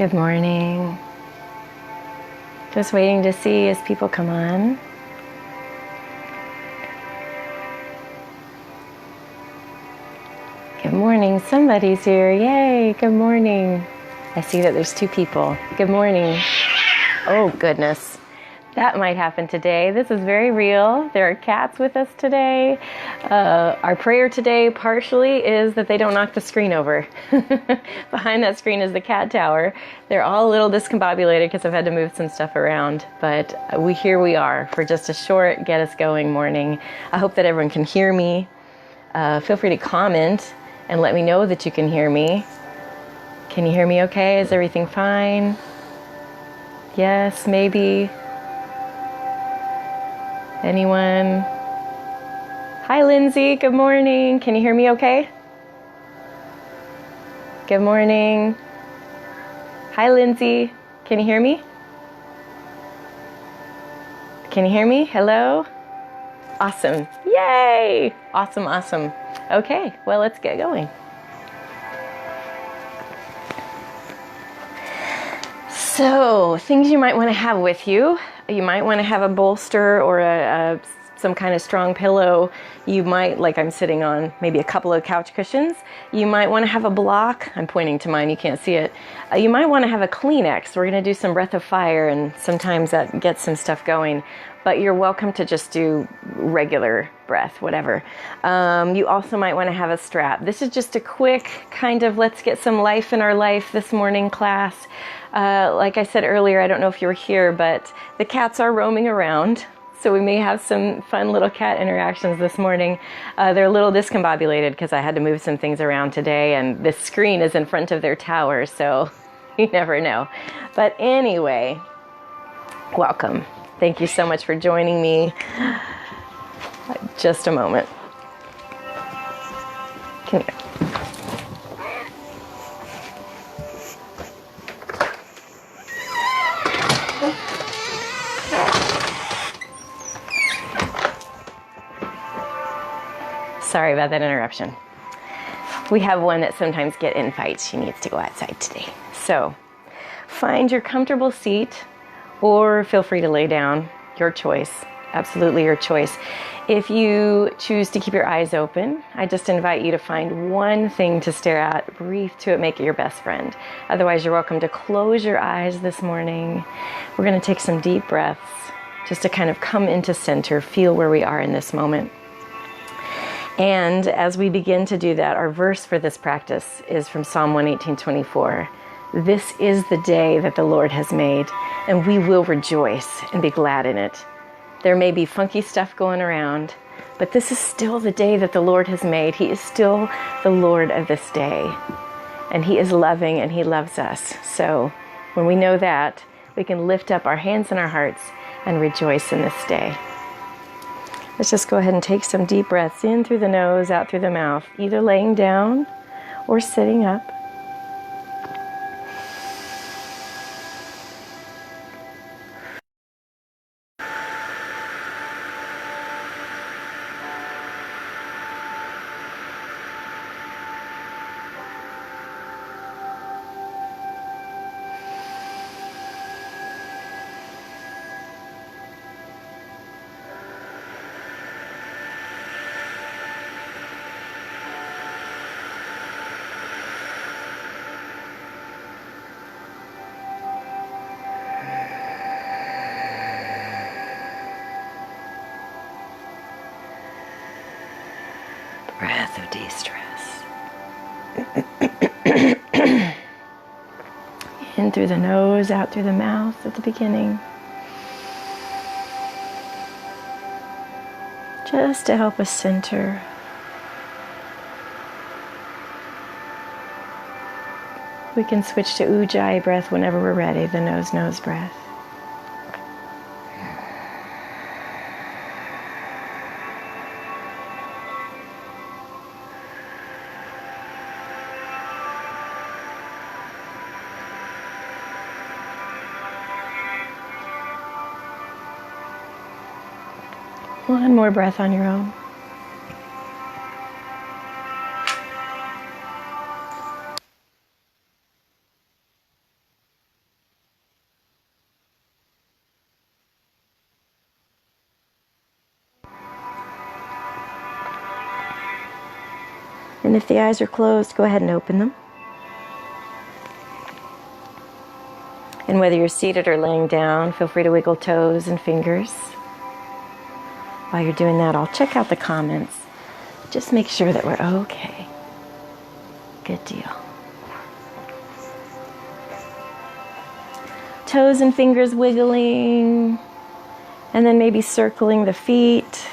Good morning. Just waiting to see as people come on. Good morning. Somebody's here. Yay. Good morning. I see that there's two people. Good morning. Oh, goodness. That might happen today. This is very real. There are cats with us today. Our prayer today partially is that they don't knock the screen over. Behind that screen is the cat tower. They're all a little discombobulated because I've had to move some stuff around. But here we are for just a short get us going morning. I hope that everyone can hear me. Feel free to comment and let me know that you can hear me. Can you hear me okay? Is everything fine? Yes, maybe. Anyone? Hi, Lindsay. Good morning. Can you hear me okay? Good morning. Hi, Lindsay. Can you hear me? Can you hear me? Hello? Awesome. Yay! Awesome, awesome. Okay, well, let's get going. So, things you might want to have with you. You might want to have a bolster or some kind of strong pillow. You might, like I'm sitting on, maybe a couple of couch cushions. You might want to have a block. I'm pointing to mine, you can't see it. You might want to have a Kleenex. We're going to do some breath of fire, and sometimes that gets some stuff going. But you're welcome to just do regular breath, whatever. You also might want to have a strap. This is just a quick kind of let's get some life in our life this morning class. Like I said earlier, I don't know if you were here, but the cats are roaming around. So we may have some fun little cat interactions this morning. They're a little discombobulated because I had to move some things around today, and this screen is in front of their tower, so you never know. But anyway, welcome. Thank you so much for joining me. Just a moment. Come here. Sorry about that interruption. We have one that sometimes gets in fights. She needs to go outside today. So find your comfortable seat or feel free to lay down. Your choice. Absolutely your choice. If you choose to keep your eyes open, I just invite you to find one thing to stare at, breathe to it, make it your best friend. Otherwise, you're welcome to close your eyes this morning. We're going to take some deep breaths just to kind of come into center, feel where we are in this moment. And as we begin to do that, our verse for this practice is from Psalm 118:24. This is the day that the Lord has made, and we will rejoice and be glad in it. There may be funky stuff going around, but this is still the day that the Lord has made. He is still the Lord of this day, and He is loving and He loves us. So when we know that, we can lift up our hands and our hearts and rejoice in this day. Let's just go ahead and take some deep breaths in through the nose, out through the mouth, either laying down or sitting up. Breath of de-stress. In through the nose, out through the mouth at the beginning. Just to help us center. We can switch to Ujjayi breath whenever we're ready, the nose breath. One more breath on your own. And if the eyes are closed, go ahead and open them. And whether you're seated or laying down, feel free to wiggle toes and fingers. While you're doing that, I'll check out the comments. Just make sure that we're okay. Good deal. Toes and fingers wiggling, and then maybe circling the feet.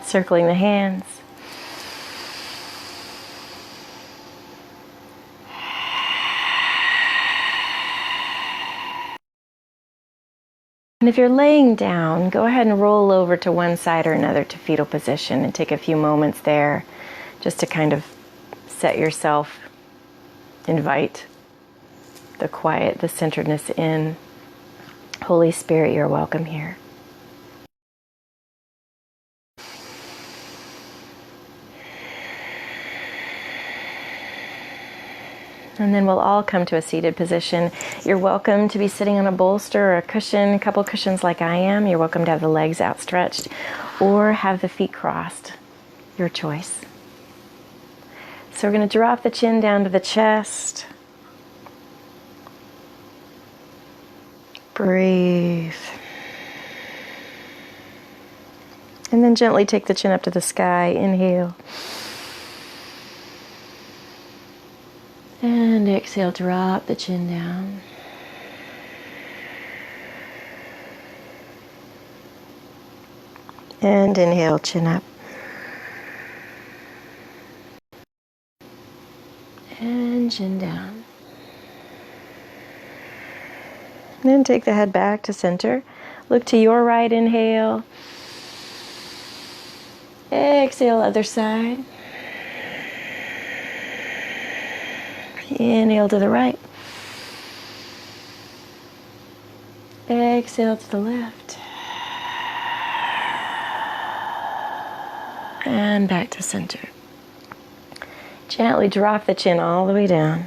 Circling the hands. And if you're laying down, go ahead and roll over to one side or another to fetal position and take a few moments there just to kind of set yourself, invite the quiet, the centeredness in. Holy Spirit, you're welcome here. And then we'll all come to a seated position. You're welcome to be sitting on a bolster or a cushion, a couple cushions like I am. You're welcome to have the legs outstretched or have the feet crossed. Your choice. So we're going to drop the chin down to the chest. Breathe. And then gently take the chin up to the sky. Inhale. And exhale, drop the chin down. And inhale, chin up. And chin down. And then take the head back to center. Look to your right, inhale. Exhale, other side. Inhale to the right. Exhale to the left. And back to center. Gently drop the chin all the way down.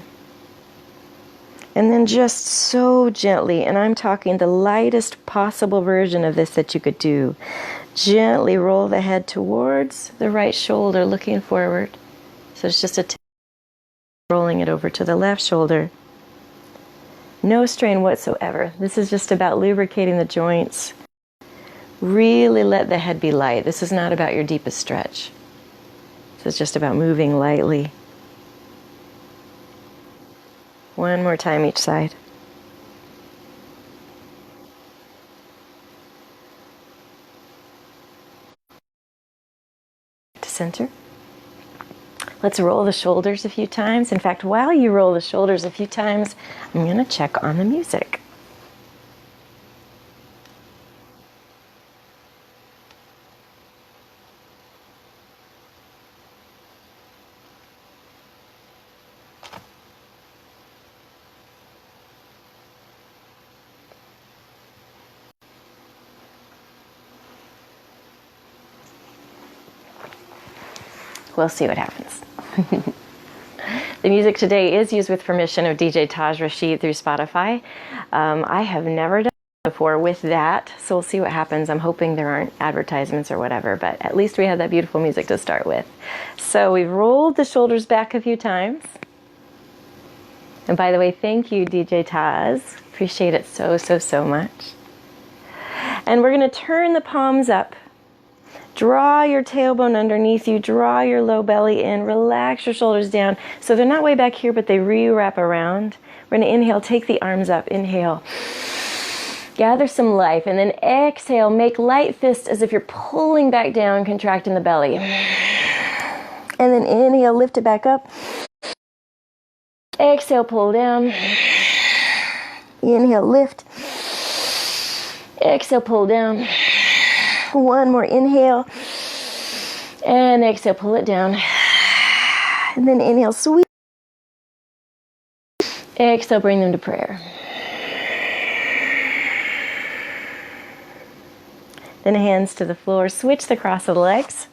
And then just so gently, and I'm talking the lightest possible version of this that you could do, gently roll the head towards the right shoulder, looking forward. So it's just a rolling it over to the left shoulder. No strain whatsoever. This is just about lubricating the joints. Really let the head be light. This is not about your deepest stretch. This is just about moving lightly. One more time each side. To center. Let's roll the shoulders a few times. In fact, while you roll the shoulders a few times, I'm going to check on the music. We'll see what happens. The music today is used with permission of DJ Taj Rashid through Spotify. I have never done it before with that, so we'll see what happens. I'm hoping there aren't advertisements or whatever, but at least we have that beautiful music to start with. So we've rolled the shoulders back a few times. And by the way, thank you, DJ Taj. Appreciate it so, so, so much. And we're going to turn the palms up. Draw your tailbone underneath you, draw your low belly in, relax your shoulders down. So they're not way back here, but they re-wrap around. We're going to inhale, take the arms up, inhale. Gather some life, and then exhale, make light fists as if you're pulling back down, contracting the belly. And then inhale, lift it back up. Exhale, pull down. Inhale, lift. Exhale, pull down. One more inhale, and exhale, pull it down, and then inhale, sweep, exhale, bring them to prayer. Then hands to the floor, switch the cross of the legs.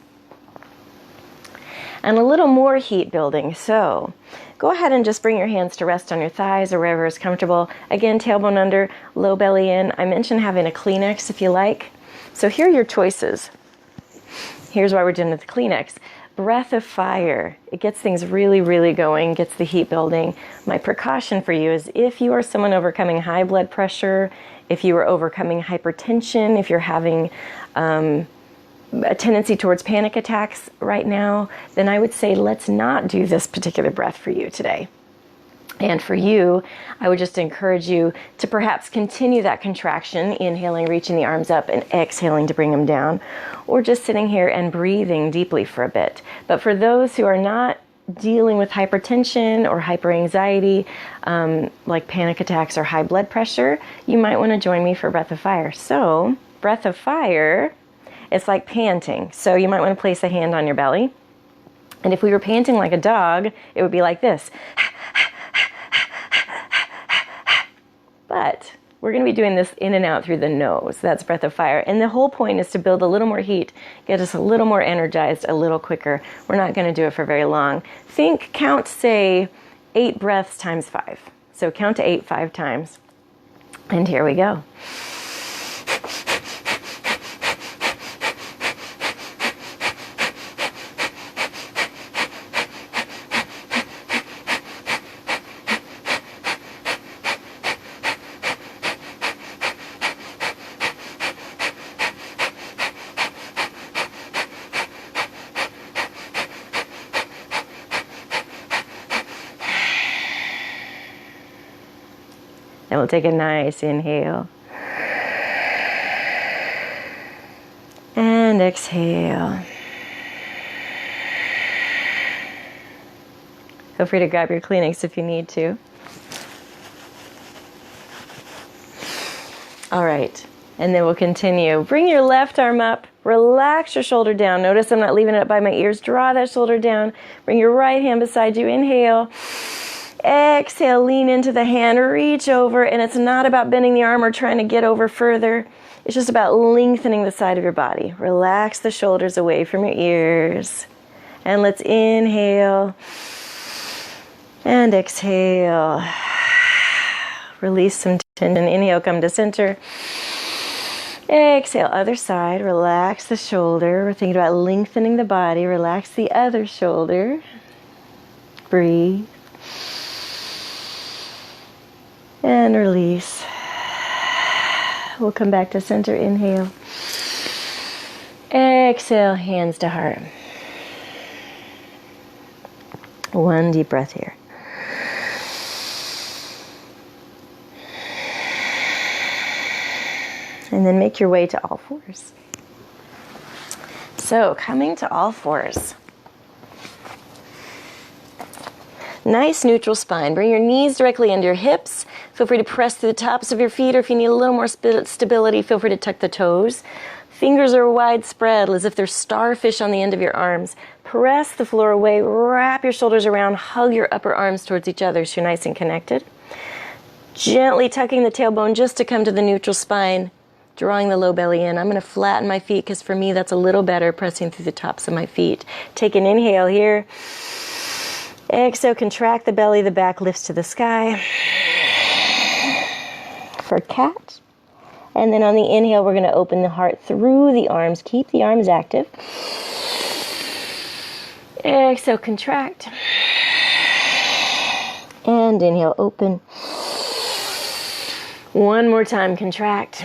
and a little more heat building. So go ahead and just bring your hands to rest on your thighs or wherever is comfortable. Again, tailbone under, low belly in. I mentioned having a Kleenex if you like. So here are your choices. Here's why we're doing with the Kleenex. Breath of fire. It gets things really, really going, gets the heat building. My precaution for you is if you are someone overcoming high blood pressure, if you are overcoming hypertension, if you're having a tendency towards panic attacks right now, then I would say let's not do this particular breath for you today. And for you, I would just encourage you to perhaps continue that contraction, inhaling, reaching the arms up, and exhaling to bring them down, or just sitting here and breathing deeply for a bit. But for those who are not dealing with hypertension or hyperanxiety, like panic attacks or high blood pressure, you might want to join me for breath of fire. So, breath of fire, it's like panting. So you might want to place a hand on your belly. And if we were panting like a dog, it would be like this. But we're going to be doing this in and out through the nose. That's breath of fire. And the whole point is to build a little more heat, get us a little more energized, a little quicker. We're not going to do it for very long. Count, say, 8 breaths times 5. So count to 8 5 times. And here we go. And we'll take a nice inhale. And exhale. Feel free to grab your Kleenex if you need to. All right, and then we'll continue. Bring your left arm up. Relax your shoulder down. Notice I'm not leaving it up by my ears. Draw that shoulder down. Bring your right hand beside you. Inhale. Exhale, lean into the hand, reach over, and it's not about bending the arm or trying to get over further. It's just about lengthening the side of your body. Relax the shoulders away from your ears. And let's inhale and exhale. Release some tension. Inhale, come to center. Exhale, other side. Relax the shoulder. We're thinking about lengthening the body. Relax the other shoulder. Breathe. And release. We'll come back to center. Inhale. Exhale, hands to heart. One deep breath here. And then make your way to all fours. So, coming to all fours. Nice neutral spine. Bring your knees directly under your hips. Feel free to press through the tops of your feet, or if you need a little more stability, feel free to tuck the toes. Fingers are widespread as if they're starfish on the end of your arms. Press the floor away, wrap your shoulders around, hug your upper arms towards each other so you're nice and connected. Gently tucking the tailbone just to come to the neutral spine, drawing the low belly in. I'm going to flatten my feet because for me that's a little better, pressing through the tops of my feet. Take an inhale here. Exhale, contract the belly, the back lifts to the sky. For cat. And then on the inhale, we're going to open the heart through the arms. Keep the arms active. Exhale, contract. And inhale, open. One more time, contract.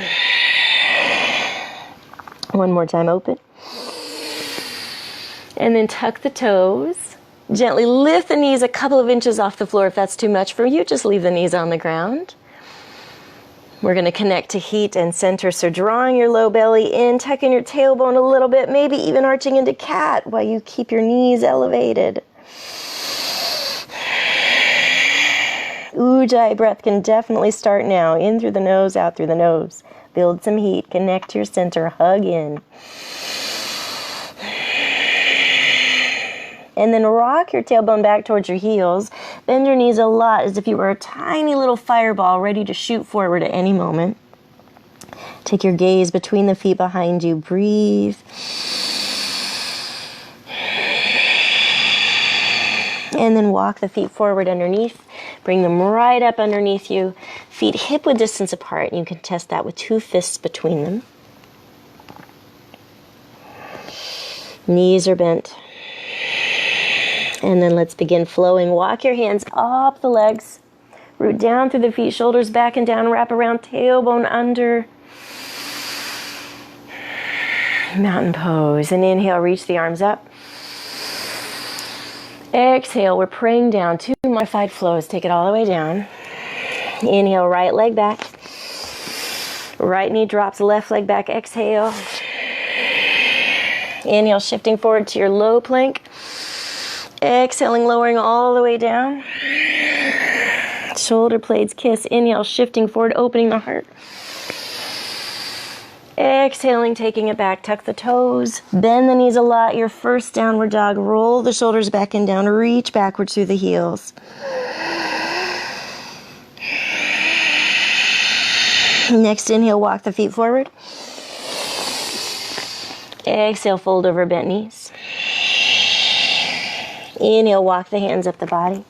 One more time, open. And then tuck the toes. Gently lift the knees a couple of inches off the floor. If that's too much for you, just leave the knees on the ground. We're going to connect to heat and center. So drawing your low belly in, tucking your tailbone a little bit, maybe even arching into cat while you keep your knees elevated. Ujjayi breath can definitely start now. In through the nose, out through the nose. Build some heat. Connect to your center. Hug in. And then rock your tailbone back towards your heels. Bend your knees a lot as if you were a tiny little fireball ready to shoot forward at any moment. Take your gaze between the feet behind you. Breathe. And then walk the feet forward underneath. Bring them right up underneath you. Feet hip-width distance apart. You can test that with 2 fists between them. Knees are bent. And then let's begin flowing. Walk your hands up the legs. Root down through the feet, shoulders back and down. Wrap around, tailbone under. Mountain pose. And inhale, reach the arms up. Exhale, we're praying down. 2 modified flows. Take it all the way down. Inhale, right leg back. Right knee drops, left leg back. Exhale. Inhale, shifting forward to your low plank. Exhaling, lowering all the way down. Shoulder blades kiss. Inhale, shifting forward, opening the heart. Exhaling, taking it back. Tuck the toes. Bend the knees a lot. Your first downward dog. Roll the shoulders back and down. Reach backwards through the heels. Next inhale, walk the feet forward. Exhale, fold over bent knees. Inhale, walk the hands up the body.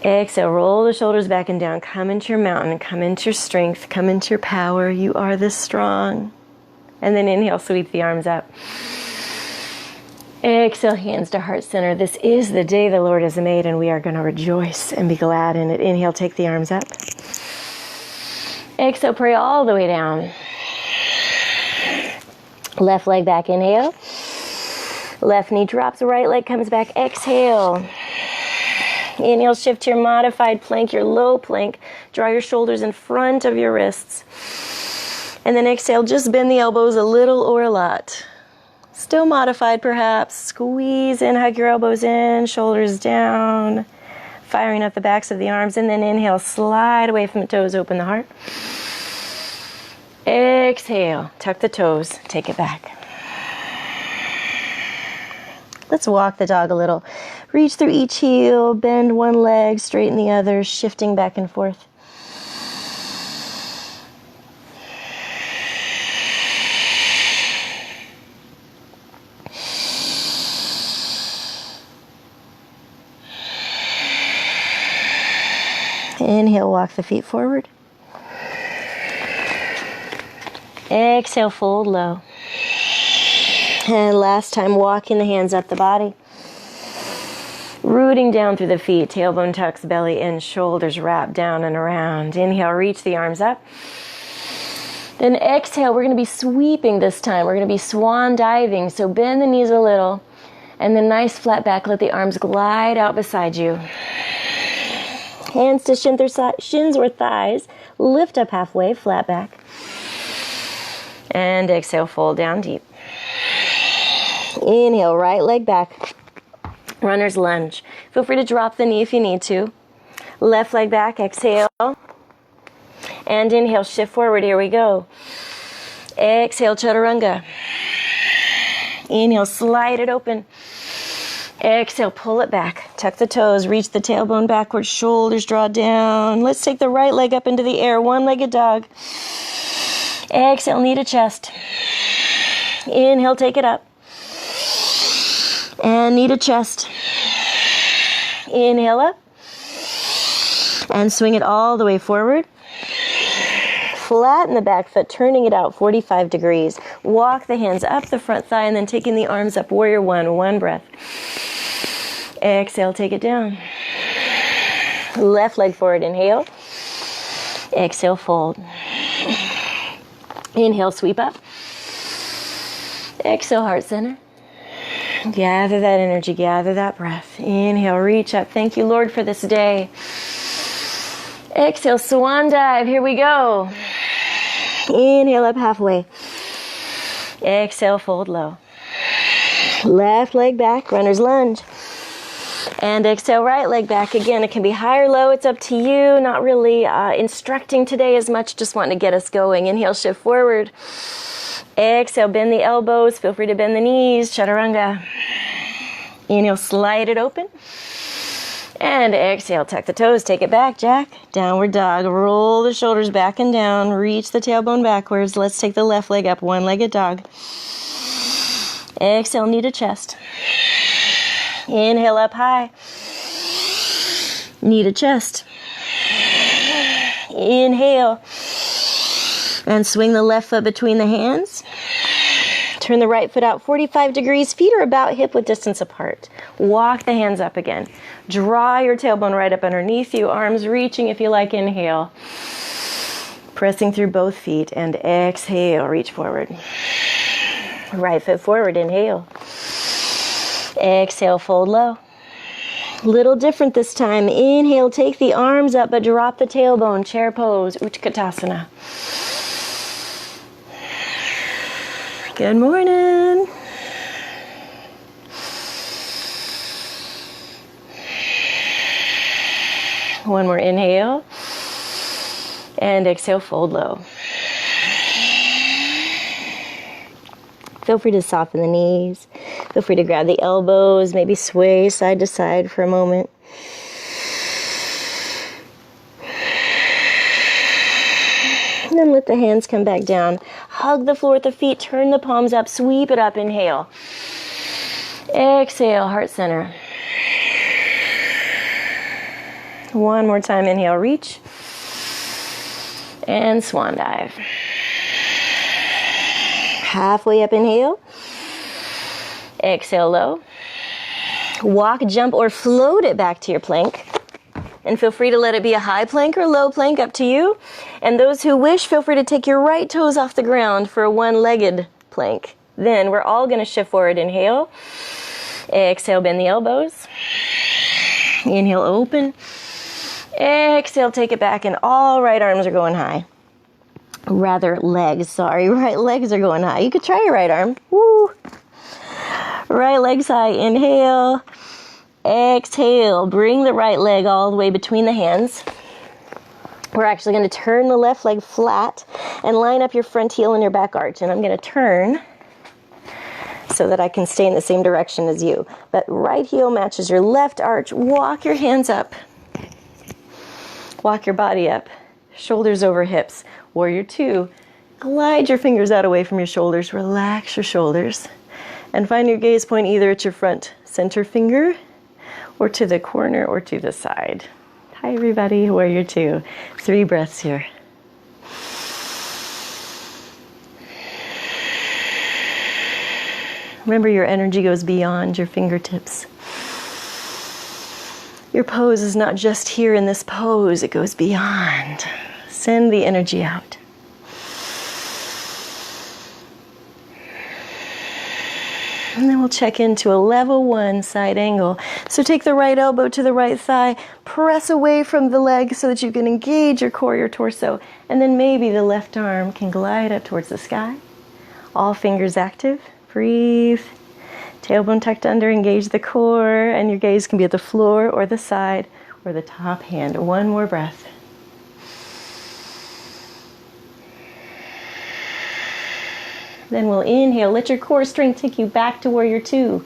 Exhale, roll the shoulders back and down. Come into your mountain. Come into your strength. Come into your power. You are this strong. And then inhale, sweep the arms up. Exhale, hands to heart center. This is the day the Lord has made, and we are going to rejoice and be glad in it. Inhale, take the arms up. Exhale, pray all the way down. Left leg back, inhale. Left knee drops, right leg comes back. Exhale. Inhale, shift to your modified plank, your low plank. Draw your shoulders in front of your wrists. And then exhale, just bend the elbows a little or a lot. Still modified perhaps. Squeeze in, hug your elbows in, shoulders down. Firing up the backs of the arms. And then inhale, slide away from the toes, open the heart. Exhale, tuck the toes, take it back. Let's walk the dog a little. Reach through each heel, bend one leg, straighten the other, shifting back and forth. Inhale, walk the feet forward. Exhale, fold low. And last time, walking the hands up the body. Rooting down through the feet, tailbone tucks, belly in, shoulders wrap down and around. Inhale, reach the arms up. Then exhale, we're going to be sweeping this time. We're going to be swan diving, so bend the knees a little. And then nice flat back, let the arms glide out beside you. Hands to shins or thighs. Lift up halfway, flat back. And exhale, fold down deep. Inhale, right leg back. Runner's lunge. Feel free to drop the knee if you need to. Left leg back, exhale. And inhale, shift forward, here we go. Exhale, chaturanga. Inhale, slide it open. Exhale, pull it back. Tuck the toes, reach the tailbone backwards, shoulders draw down. Let's take the right leg up into the air, one-legged dog. Exhale, knee to chest. Inhale, take it up. And knee to chest. Inhale up. And swing it all the way forward. Flatten the back foot, turning it out 45 degrees. Walk the hands up the front thigh and then taking the arms up. Warrior one breath. Exhale, take it down. Left leg forward, inhale. Exhale, fold. Inhale, sweep up. Exhale, heart center. Gather that energy, gather that breath. Inhale, reach up. Thank you, Lord, for this day. Exhale, swan dive. Here we go. Inhale up halfway. Exhale, fold low. Left leg back, runner's lunge. And exhale, right leg back. Again, it can be high or low. It's up to you. Not really instructing today as much. Just wanting to get us going. Inhale, shift forward. Exhale, bend the elbows. Feel free to bend the knees. Chaturanga. Inhale, slide it open. And exhale, tuck the toes. Take it back, Jack. Downward dog. Roll the shoulders back and down. Reach the tailbone backwards. Let's take the left leg up. One-legged dog. Exhale, knee to chest. Inhale up high. Knee to chest. Inhale. And swing the left foot between the hands. Turn the right foot out 45 degrees. Feet are about hip width distance apart. Walk the hands up again. Draw your tailbone right up underneath you. Arms reaching if you like. Inhale. Pressing through both feet. And exhale. Reach forward. Right foot forward. Inhale. Exhale. Fold low. Little different this time. Inhale, take the arms up, but drop the tailbone. Chair pose, Utkatasana. Good morning. One more inhale. And exhale, fold low. Feel free to soften the knees. Feel free to grab the elbows, maybe sway side to side for a moment. And then let the hands come back down. Hug the floor with the feet, turn the palms up, sweep it up, inhale. Exhale, heart center. One more time, inhale, reach. And swan dive. Halfway up, inhale. Exhale, low. Walk, jump, or float it back to your plank. And feel free to let it be a high plank or low plank, up to you. And those who wish, feel free to take your right toes off the ground for a one-legged plank. Then we're all going to shift forward. Inhale. Exhale, bend the elbows. Inhale, open. Exhale, take it back, and all right arms are going high. Right legs are going high. You could try your right arm. Woo! Right leg's high. Inhale. Exhale. Bring the right leg all the way between the hands. We're actually going to turn the left leg flat and line up your front heel and your back arch. And I'm going to turn so that I can stay in the same direction as you. But right heel matches your left arch. Walk your hands up. Walk your body up. Shoulders over hips. Warrior two. Glide your fingers out away from your shoulders. Relax your shoulders. And find your gaze point either at your front center finger or to the corner or to the side. Hi everybody, warrior two. 3 breaths here. Remember, your energy goes beyond your fingertips. Your pose is not just here in this pose, it goes beyond. Send the energy out. And then we'll check into a level 1 side angle. So take the right elbow to the right thigh, press away from the leg so that you can engage your core, your torso, and then maybe the left arm can glide up towards the sky. All fingers active. Breathe. Tailbone tucked under, engage the core, and your gaze can be at the floor or the side or the top hand. One more breath. Then we'll inhale. Let your core strength take you back to warrior two.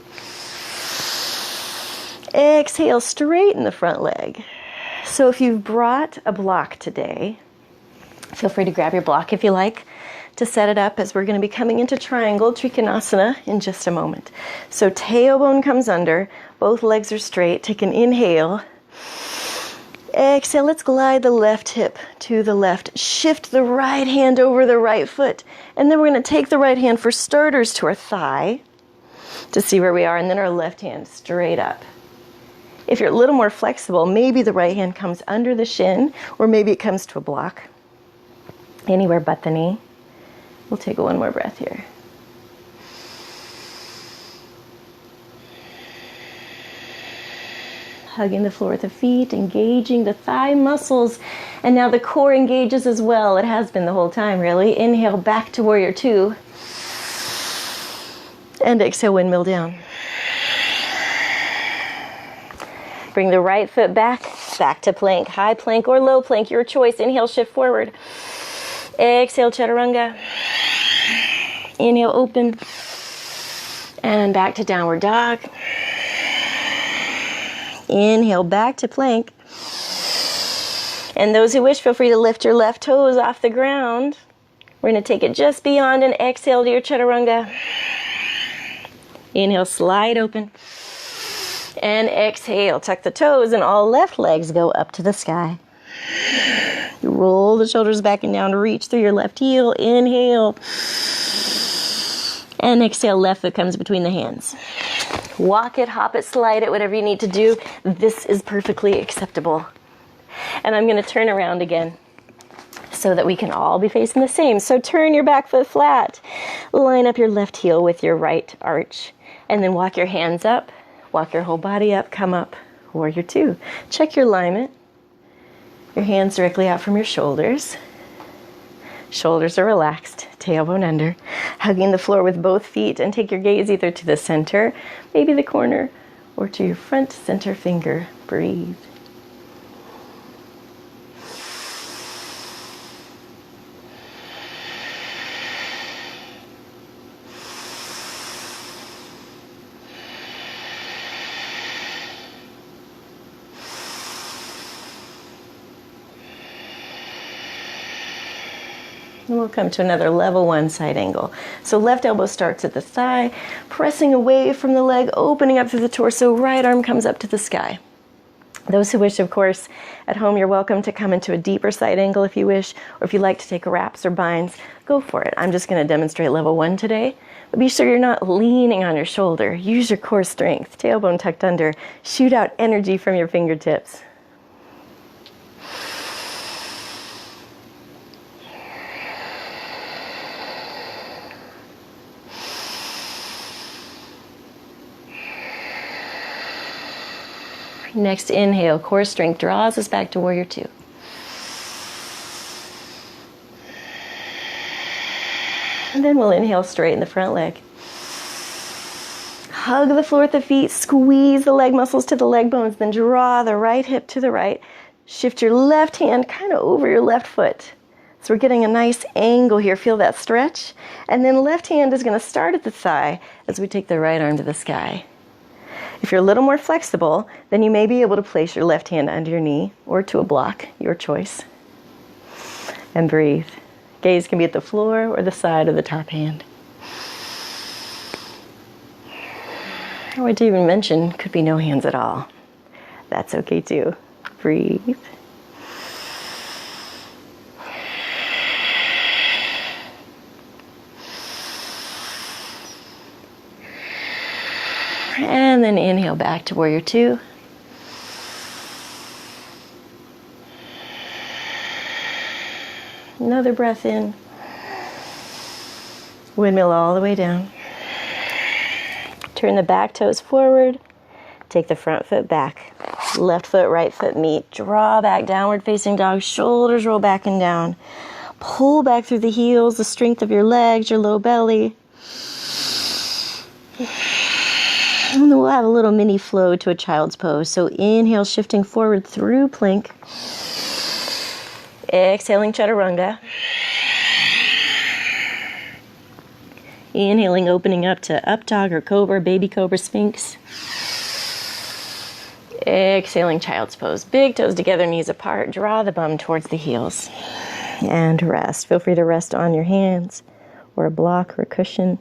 Exhale, straighten the front leg. So if you've brought a block today, feel free to grab your block if you like to set it up, as we're going to be coming into triangle, Trikonasana, in just a moment. So tailbone comes under, both legs are straight. Take an inhale. Exhale, let's glide the left hip to the left. Shift the right hand over the right foot. And then we're going to take the right hand for starters to our thigh to see where we are, and then our left hand straight up. If you're a little more flexible, maybe the right hand comes under the shin, or maybe it comes to a block. Anywhere but the knee. We'll take one more breath here. Hugging the floor with the feet, engaging the thigh muscles, and now the core engages as well. It has been the whole time, really. Inhale, back to warrior two. And exhale, windmill down. Bring the right foot back to plank. High plank or low plank, your choice. Inhale, shift forward. Exhale, chaturanga. Inhale, open. And back to downward dog. Inhale, back to plank. And those who wish, feel free to lift your left toes off the ground. We're going to take it just beyond and exhale to your chaturanga. Inhale, slide open. And exhale, tuck the toes and all left legs go up to the sky. You roll the shoulders back and down, reach through your left heel, inhale. And exhale, left foot comes between the hands. Walk it, hop it, slide it, whatever you need to do. This is perfectly acceptable. And I'm going to turn around again so that we can all be facing the same. So turn your back foot flat. Line up your left heel with your right arch. And then walk your hands up. Walk your whole body up. Come up. Warrior two. Check your alignment. Your hands directly out from your shoulders. Shoulders are relaxed. Tailbone under. Hugging the floor with both feet. And take your gaze either to the center, maybe the corner, or to your front center finger. Breathe. And we'll come to another level one side angle. So left elbow starts at the thigh, pressing away from the leg, opening up through the torso, right arm comes up to the sky. Those who wish, of course, at home, you're welcome to come into a deeper side angle if you wish, or if you like to take wraps or binds, go for it. I'm just going to demonstrate level one today, but be sure you're not leaning on your shoulder. Use your core strength, tailbone tucked under, shoot out energy from your fingertips. Next inhale, core strength draws us back to warrior two. And then we'll inhale, straighten the front leg. Hug the floor with the feet, squeeze the leg muscles to the leg bones, then draw the right hip to the right. Shift your left hand kind of over your left foot. So we're getting a nice angle here. Feel that stretch. And then left hand is going to start at the thigh as we take the right arm to the sky. If you're a little more flexible, then you may be able to place your left hand under your knee or to a block, your choice. And breathe. Gaze can be at the floor or the side of the top hand. Or I didn't even mention, could be no hands at all. That's okay too. Breathe. And then inhale back to warrior two. Another breath in. Windmill all the way down. Turn the back toes forward. Take the front foot back. Left foot, right foot meet. Draw back, downward facing dog. Shoulders roll back and down. Pull back through the heels, the strength of your legs, your low belly. And then we'll have a little mini flow to a child's pose. So inhale, shifting forward through plank. Exhaling chaturanga. Inhaling, opening up to up dog or cobra, baby cobra, sphinx. Exhaling, child's pose. Big toes together, knees apart. Draw the bum towards the heels. And rest. Feel free to rest on your hands or a block or a cushion.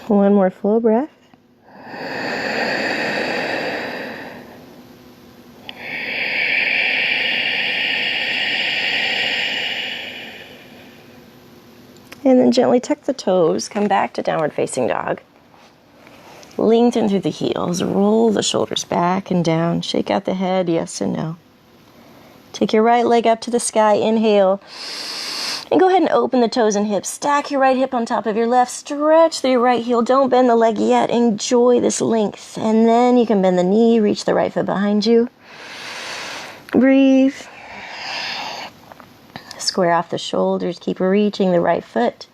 One more full breath. And then gently tuck the toes, come back to downward facing dog. Lengthen through the heels, roll the shoulders back and down, shake out the head, yes and no. Take your right leg up to the sky, inhale. And go ahead and open the toes and hips. Stack your right hip on top of your left. Stretch through your right heel. Don't bend the leg yet. Enjoy this length. And then you can bend the knee. Reach the right foot behind you. Breathe. Square off the shoulders. Keep reaching the right foot.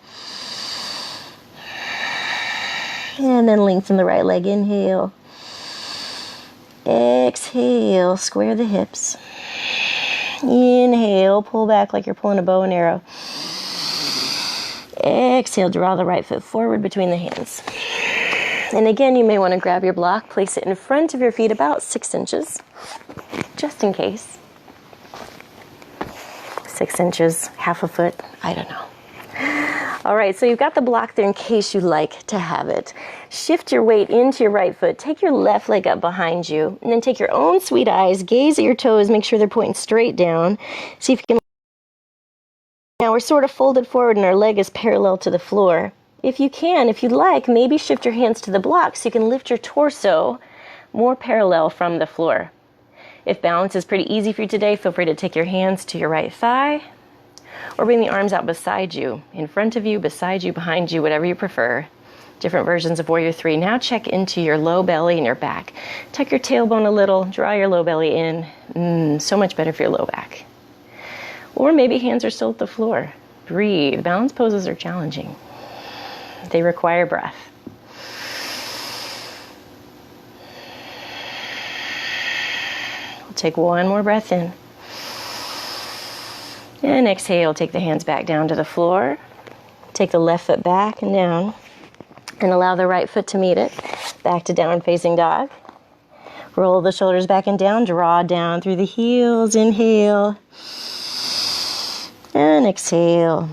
And then lengthen the right leg. Inhale. Exhale. Square the hips. Inhale, pull back like you're pulling a bow and arrow. Exhale, draw the right foot forward between the hands. And again, you may want to grab your block, place it in front of your feet about 6 inches, just in case. 6 inches, half a foot, I don't know. All right, so you've got the block there in case you like to have it. Shift your weight into your right foot, take your left leg up behind you, and then take your own sweet eyes, gaze at your toes, make sure they're pointing straight down. See if you can. Now we're sort of folded forward and our leg is parallel to the floor. If you can, if you'd like, maybe shift your hands to the block so you can lift your torso more parallel from the floor. If balance is pretty easy for you today, feel free to take your hands to your right thigh or bring the arms out beside you, in front of you, beside you, behind you, whatever you prefer. Different versions of Warrior 3. Now check into your low belly and your back. Tuck your tailbone a little, draw your low belly in. So much better for your low back. Or maybe hands are still at the floor. Breathe. Balance poses are challenging. They require breath. We'll take one more breath in. And exhale, take the hands back down to the floor. Take the left foot back and down. And allow the right foot to meet it. Back to down facing dog. Roll the shoulders back and down. Draw down through the heels. Inhale. And exhale.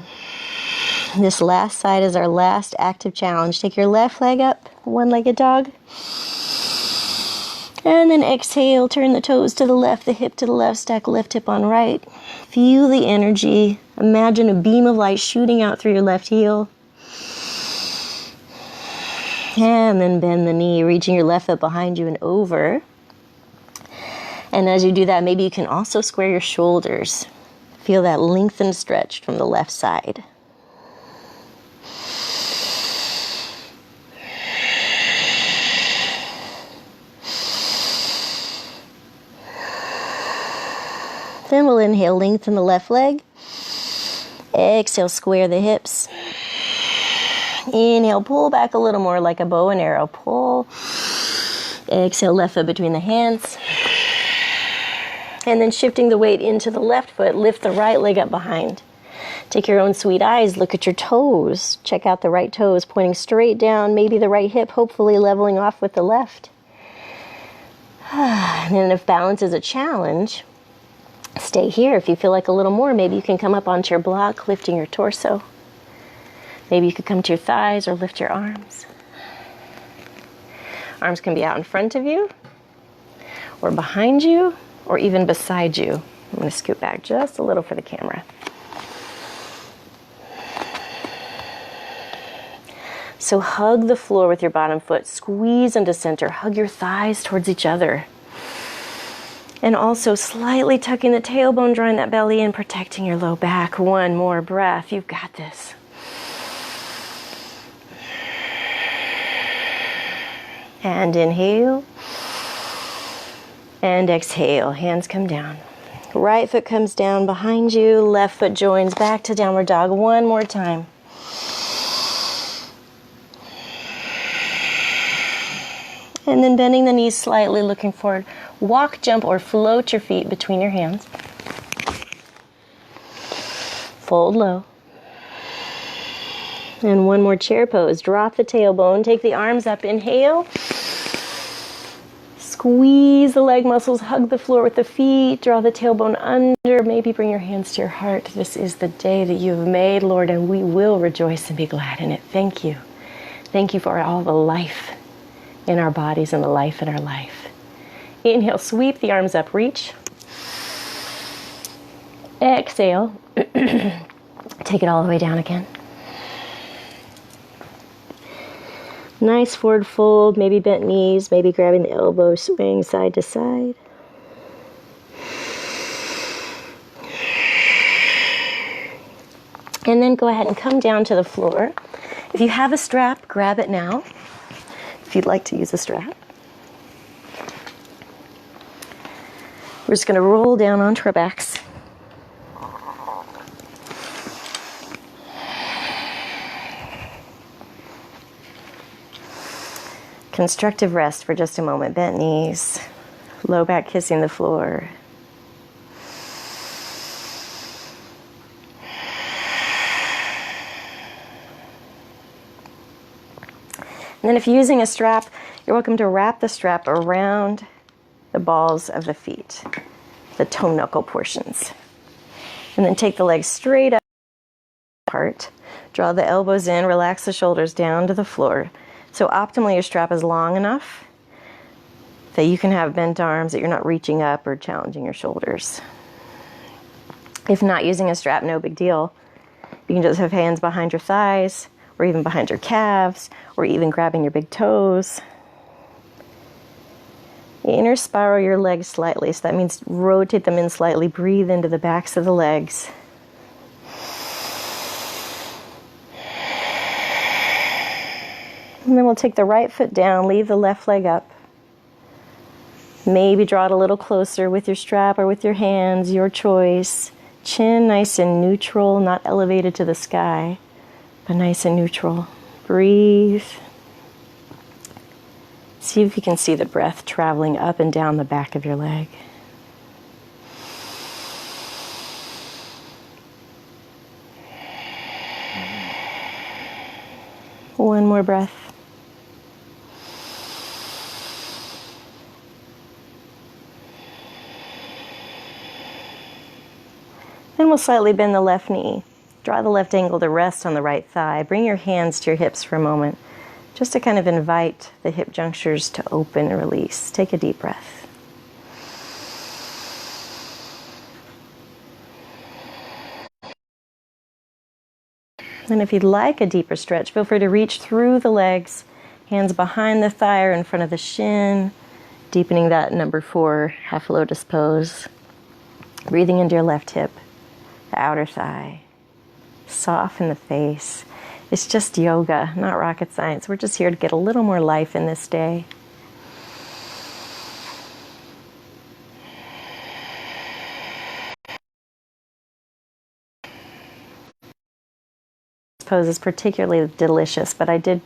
This last side is our last active challenge. Take your left leg up, one-legged dog. And then exhale, turn the toes to the left, the hip to the left, stack left hip on right. Feel the energy. Imagine a beam of light shooting out through your left heel. And then bend the knee, reaching your left foot behind you and over. And as you do that, maybe you can also square your shoulders. Feel that lengthened stretch from the left side. Then we'll inhale, lengthen the left leg. Exhale, square the hips. Inhale, pull back a little more like a bow and arrow. Pull. Exhale, left foot between the hands. And then shifting the weight into the left foot, lift the right leg up behind. Take your own sweet eyes, look at your toes. Check out the right toes pointing straight down, maybe the right hip hopefully leveling off with the left. And then if balance is a challenge, stay here. If you feel like a little more, maybe you can come up onto your block, lifting your torso. Maybe you could come to your thighs or lift your arms. Arms can be out in front of you, or behind you, or even beside you. I'm going to scoot back just a little for the camera. So hug the floor with your bottom foot, squeeze into center, hug your thighs towards each other. And also slightly tucking the tailbone, drawing that belly in, protecting your low back. One more breath. You've got this. And inhale. And exhale. Hands come down. Right foot comes down behind you. Left foot joins back to downward dog. One more time. And then bending the knees slightly, looking forward. Walk, jump, or float your feet between your hands. Fold low. And one more chair pose. Drop the tailbone. Take the arms up. Inhale. Squeeze the leg muscles. Hug the floor with the feet. Draw the tailbone under. Maybe bring your hands to your heart. This is the day that you have made, Lord, and we will rejoice and be glad in it. Thank you. Thank you for all the life in our bodies and the life in our life. Inhale, sweep the arms up, reach. Exhale. Take it all the way down again. Nice forward fold, maybe bent knees, maybe grabbing the elbows, swaying side to side. And then go ahead and come down to the floor. If you have a strap, grab it now. If you'd like to use a strap. We're just going to roll down onto our backs. Constructive rest for just a moment. Bent knees, low back kissing the floor. And then if you're using a strap, you're welcome to wrap the strap around the balls of the feet, the toe knuckle portions. And then take the legs straight up apart. Draw the elbows in, relax the shoulders down to the floor. So optimally your strap is long enough that you can have bent arms, that you're not reaching up or challenging your shoulders. If not using a strap, no big deal. You can just have hands behind your thighs, or even behind your calves, or even grabbing your big toes. Inner spiral your legs slightly, so that means rotate them in slightly, breathe into the backs of the legs. And then we'll take the right foot down, leave the left leg up. Maybe draw it a little closer with your strap or with your hands, your choice. Chin nice and neutral, not elevated to the sky, but nice and neutral. Breathe. See if you can see the breath traveling up and down the back of your leg. One more breath. Then we'll slightly bend the left knee. Draw the left ankle to rest on the right thigh. Bring your hands to your hips for a moment, just to kind of invite the hip junctures to open and release. Take a deep breath. And if you'd like a deeper stretch, feel free to reach through the legs, hands behind the thigh or in front of the shin, deepening that number 4 half lotus pose. Breathing into your left hip, the outer thigh. Soften the face. It's just yoga, not rocket science. We're just here to get a little more life in this day. This pose is particularly delicious, but I did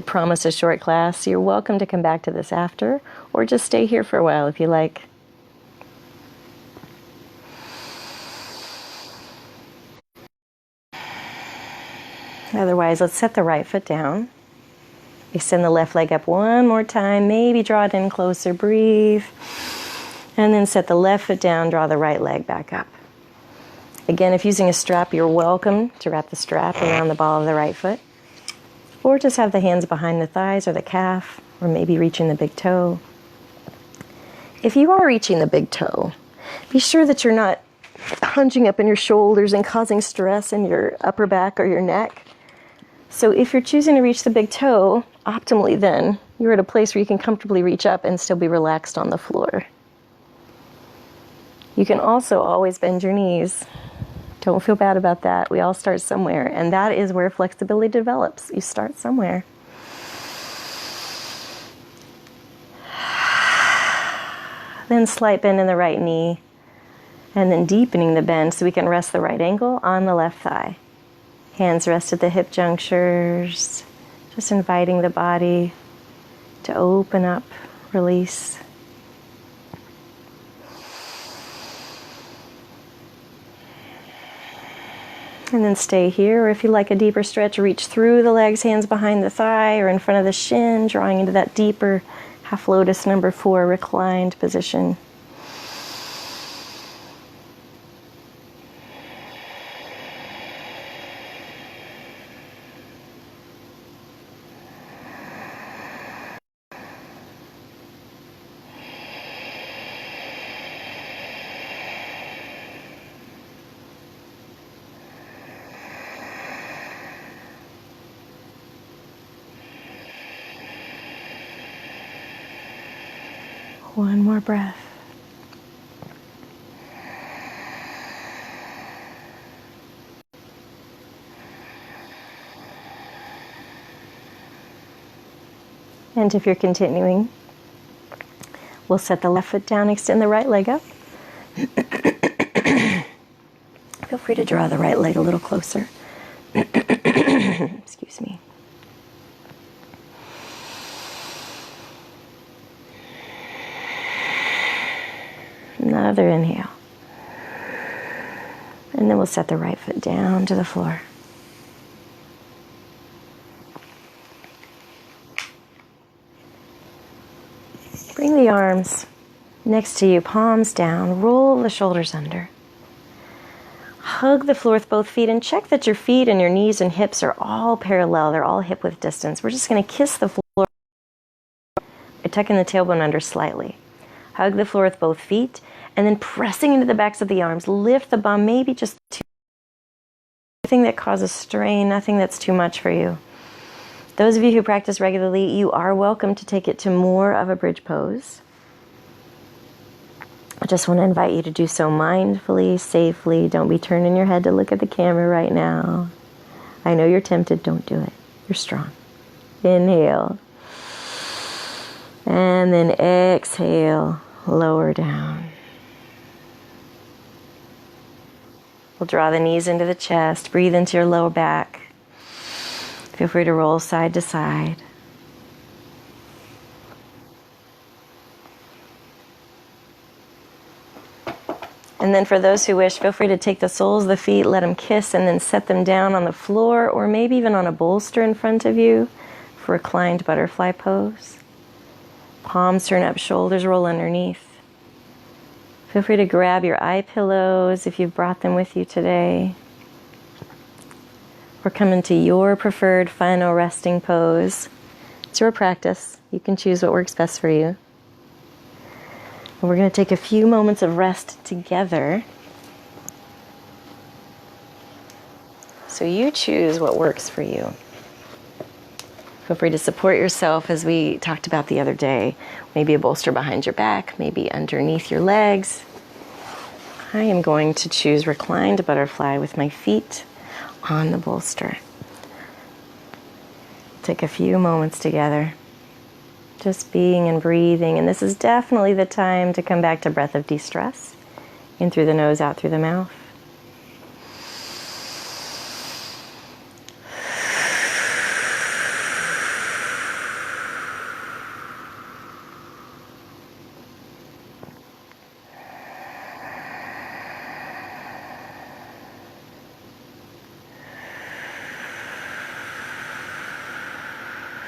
promise a short class, so you're welcome to come back to this after, or just stay here for a while if you like. Otherwise, let's set the right foot down. Extend the left leg up one more time. Maybe draw it in closer. Breathe. And then set the left foot down. Draw the right leg back up. Again, if using a strap, you're welcome to wrap the strap around the ball of the right foot. Or just have the hands behind the thighs or the calf, or maybe reaching the big toe. If you are reaching the big toe, be sure that you're not hunching up in your shoulders and causing stress in your upper back or your neck. So if you're choosing to reach the big toe, optimally then, you're at a place where you can comfortably reach up and still be relaxed on the floor. You can also always bend your knees. Don't feel bad about that. We all start somewhere, and that is where flexibility develops. You start somewhere. Then slight bend in the right knee, and then deepening the bend so we can rest the right ankle on the left thigh. Hands rest at the hip junctures, just inviting the body to open up, release. And then stay here, or if you like a deeper stretch, reach through the legs, hands behind the thigh or in front of the shin, drawing into that deeper half lotus number 4 reclined position. One more breath. And if you're continuing, we'll set the left foot down, extend the right leg up. Feel free to draw the right leg a little closer. Excuse me. Another inhale. And then we'll set the right foot down to the floor. arms next to you, palms down. Roll the shoulders under. Hug the floor with both feet and check that your feet and your knees and hips are all parallel. They're all hip width distance. We're just going to kiss the floor by tucking the tailbone under slightly. Hug the floor with both feet and then pressing into the backs of the arms. Lift the bum, maybe just nothing that causes strain, nothing that's too much for you. Those of you who practice regularly, you are welcome to take it to more of a bridge pose. I just want to invite you to do so mindfully, safely. Don't be turning your head to look at the camera right now. I know you're tempted. Don't do it. You're strong. Inhale. And then exhale. Lower down. We'll draw the knees into the chest. Breathe into your lower back. Feel free to roll side to side. And then for those who wish, feel free to take the soles of the feet, let them kiss, and then set them down on the floor or maybe even on a bolster in front of you for reclined butterfly pose. Palms turn up, shoulders roll underneath. Feel free to grab your eye pillows if you've brought them with you today. We're coming to your preferred final resting pose. It's your practice. You can choose what works best for you. And we're going to take a few moments of rest together. So you choose what works for you. Feel free to support yourself as we talked about the other day. Maybe a bolster behind your back, maybe underneath your legs. I am going to choose reclined butterfly with my feet on the bolster. Take a few moments together. Just being and breathing, and this is definitely the time to come back to breath of de-stress. In through the nose, out through the mouth.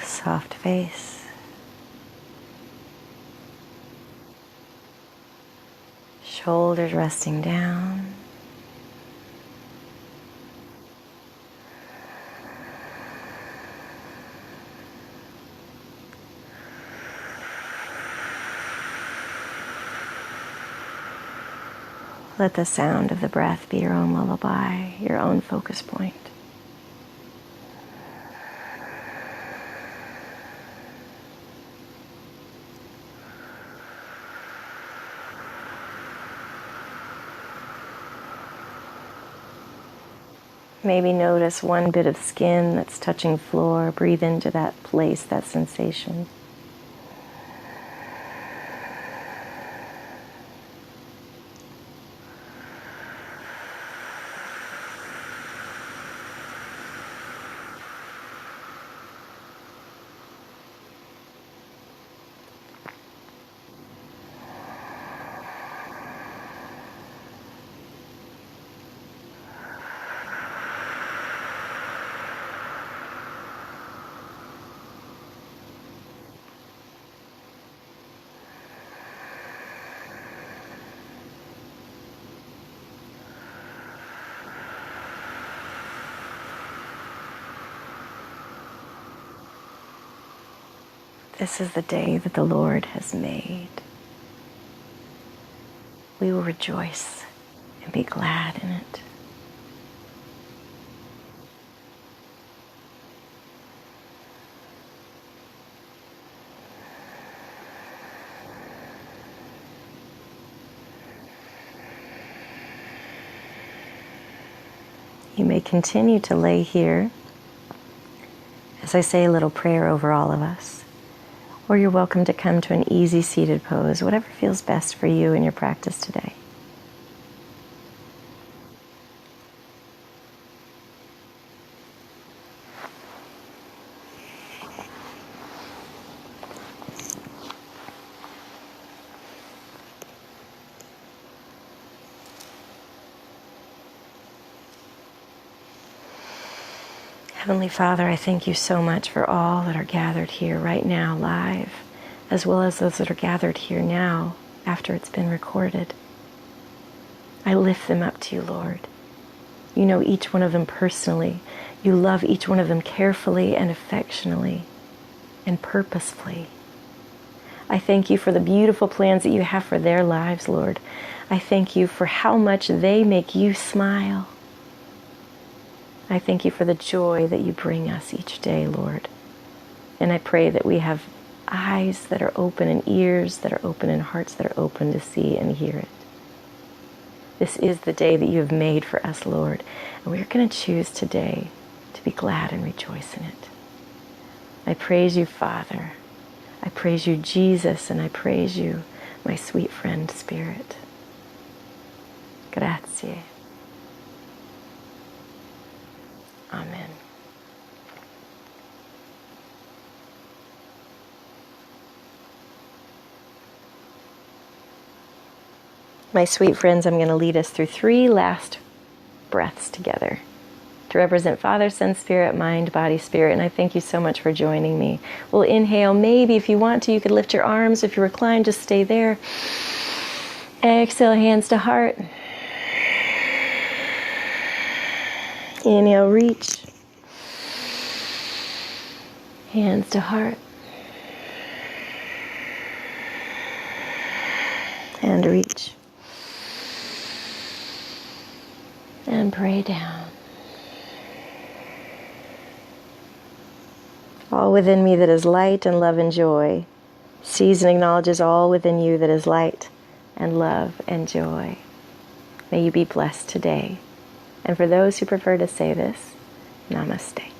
Soft face. Shoulders resting down. Let the sound of the breath be your own lullaby, your own focus point. Maybe notice one bit of skin that's touching floor. Breathe into that place, that sensation. This is the day that the Lord has made. We will rejoice and be glad in it. You may continue to lay here as I say a little prayer over all of us. Or you're welcome to come to an easy seated pose, whatever feels best for you in your practice today. Heavenly Father, I thank you so much for all that are gathered here right now, live as well as those that are gathered here now after it's been recorded. I lift them up to you, Lord. You know each one of them personally. You love each one of them carefully and affectionately and purposefully. I thank you for the beautiful plans that you have for their lives, Lord. I thank you for how much they make you smile. I thank you for the joy that you bring us each day, Lord. And I pray that we have eyes that are open and ears that are open and hearts that are open to see and hear it. This is the day that you have made for us, Lord. And we're going to choose today to be glad and rejoice in it. I praise you, Father. I praise you, Jesus, and I praise you, my sweet friend, Spirit. Grazie. Amen. My sweet friends, I'm going to lead us through 3 last breaths together to represent Father, Son, Spirit, mind, body, spirit. And I thank you so much for joining me. We'll inhale. Maybe if you want to, you could lift your arms. If you're reclined, just stay there. Exhale, hands to heart. Inhale, reach. Hands to heart. And reach. And pray down. All within me that is light and love and joy sees and acknowledges all within you that is light and love and joy. May you be blessed today. And for those who prefer to say this, namaste.